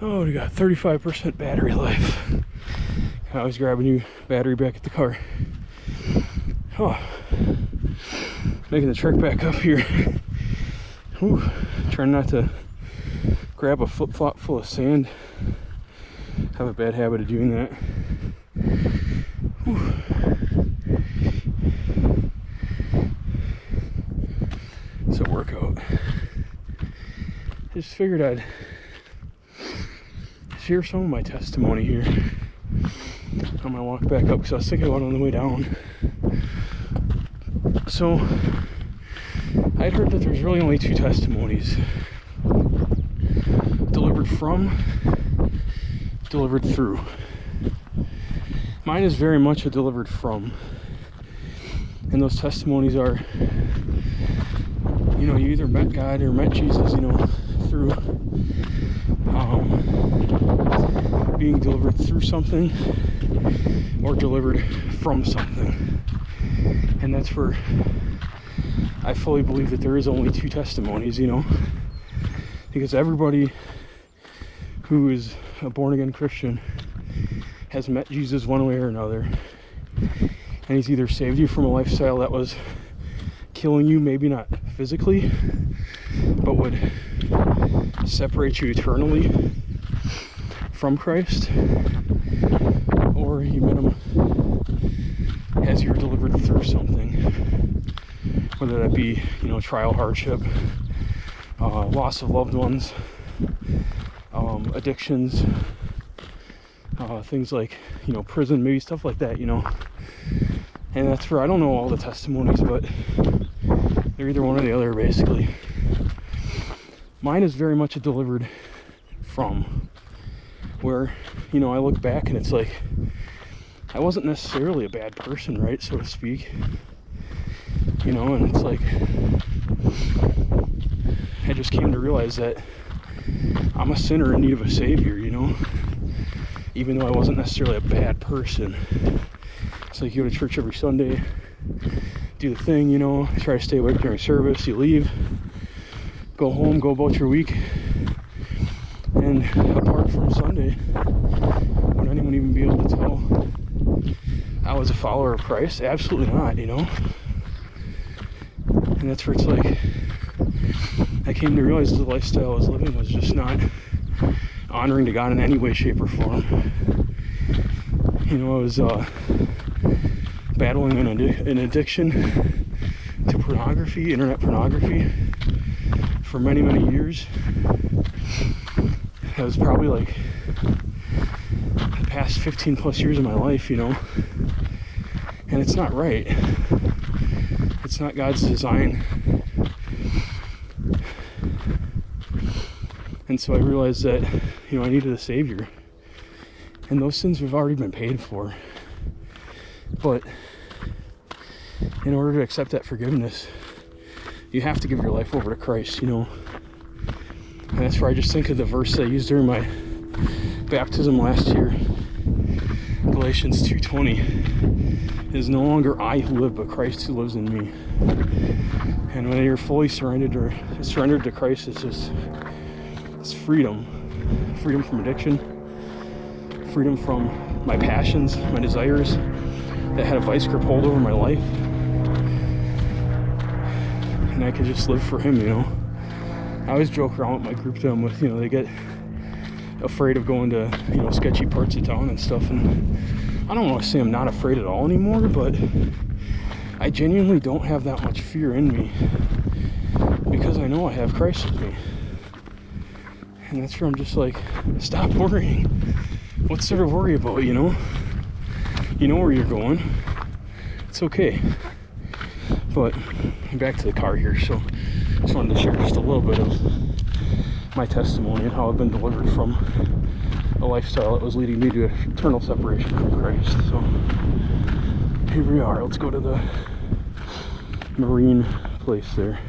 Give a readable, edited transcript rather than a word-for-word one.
Oh, we got 35% battery life. I always grab a new battery back at the car. Oh, making the trek back up here. Whew. Trying not to grab a flip-flop full of sand. Have a bad habit of doing that. Whew. It's a workout. I just figured I'd share some of my testimony here on my walk back up, because I was thinking about it on the way down. So I'd heard that there's really only two testimonies: delivered from, delivered through. Mine is very much a delivered from, and those testimonies are, you either met God or met Jesus, through being delivered through something or delivered from something. And that's where I fully believe that there is only two testimonies, because everybody who is a born-again Christian has met Jesus one way or another, and he's either saved you from a lifestyle that was killing you, maybe not physically, but would separate you eternally from Christ, or you met him as you were delivered through something, whether that be, trial, hardship, loss of loved ones, addictions, things like, prison, maybe stuff like that, and that's where I don't know all the testimonies, but they're either one or the other, basically. Mine is very much a delivered from, where, I look back and it's like, I wasn't necessarily a bad person, right, so to speak, and it's like, I just came to realize that I'm a sinner in need of a savior, even though I wasn't necessarily a bad person. It's like you go to church every Sunday, do the thing, try to stay awake during service, you leave, go home, go about your week, and apart from Sunday, would anyone even be able to tell I was a follower of Christ? Absolutely not, And that's where it's like, I came to realize the lifestyle I was living was just not honoring to God in any way, shape, or form. I was battling an addiction to pornography, internet pornography, for many, many years. That was probably like the past 15 plus years of my life, and it's not right. It's not God's design. And so I realized that, I needed a savior, and those sins have already been paid for. But in order to accept that forgiveness, you have to give your life over to Christ, And that's where I just think of the verse I used during my baptism last year, Galatians 2:20. It is no longer I who live, but Christ who lives in me. And when you're fully surrendered to Christ, it's freedom from addiction, freedom from my passions, my desires that had a vice grip hold over my life, and I can just live for him. I always joke around with my group them with, they get afraid of going to, sketchy parts of town and stuff, and I don't want to say I'm not afraid at all anymore, but I genuinely don't have that much fear in me, because I know I have Christ with me. And that's where I'm just like, stop worrying. What's there to worry about, You know where you're going. It's okay. But back to the car here, so just wanted to share just a little bit of my testimony and how I've been delivered from a lifestyle that was leading me to eternal separation from Christ. So here we are. Let's go to the marine place there.